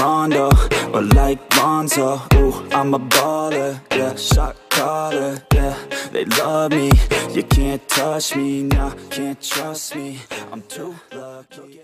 Rondo or like Lonzo. Ooh, I'm a baller, yeah, shot caller, yeah. They love me, you can't touch me, nah, can't trust me. I'm too lucky.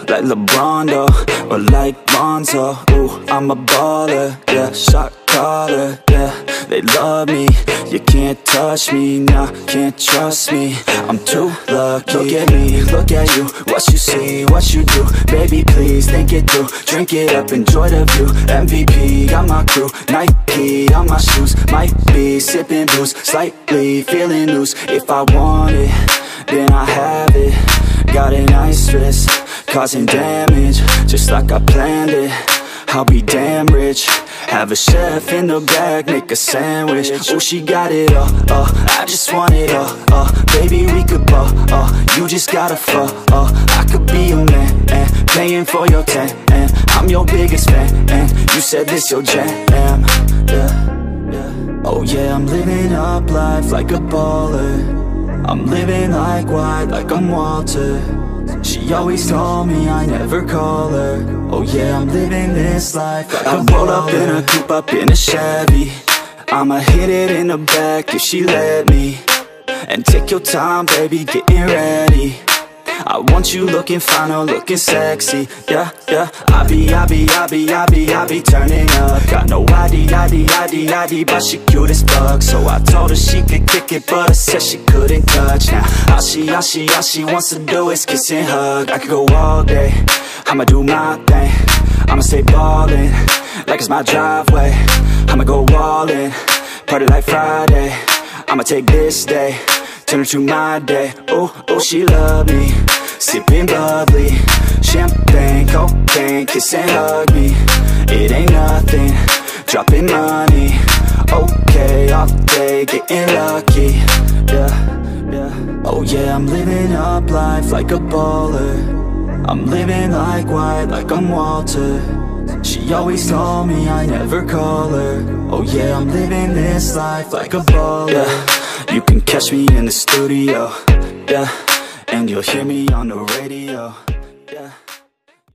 Like LeBron though, or like Lonzo. Ooh, I'm a baller, yeah, shot caller, yeah. They love me, you can't touch me, nah, can't trust me. I'm too lucky. Look at me, look at you, what you see, what you do. Baby, please, think it through, drink it up, enjoy the view. MVP, got my crew, Nike on my shoes. Might be sipping booze, slightly feeling loose. If I want it, then I have it. Got an ice wrist, causing damage, just like I planned it. I'll be damn rich. Have a chef in the back, make a sandwich. Oh, she got it all, I just want it all, baby, we could ball, you just gotta fall, I could be your man, and paying for your tan, and I'm your biggest fan, and you said this your jam, yeah. Oh yeah, I'm living up life like a baller. I'm living like white, like I'm Walter. She always told me I never call her. Oh yeah, I'm living this life like I roll up in a coupe, up in a Chevy. I'ma hit it in the back if she let me. And take your time, baby, getting ready. I want you looking fine or looking sexy. Yeah, yeah. I be turning up. Got no ID, but she cute as fuck. So I told her she could kick it, but I said she couldn't touch. Now all she wants to do is kiss and hug. I could go all day, I'ma do my thing. I'ma stay ballin', like it's my driveway. I'ma go all in, party like Friday. I'ma take this day, turn it to my day. Oh, oh, she love me, sipping bubbly, champagne, cocaine, kiss and hug me. It ain't nothing, dropping money. Okay, all day, getting lucky. Yeah, yeah. Oh yeah, I'm living up life like a baller. I'm living like white, like I'm Walter. She always told me I never call her. Oh yeah, I'm living this life like a baller. Yeah, you can catch me in the studio, yeah, and you'll hear me on the radio, yeah.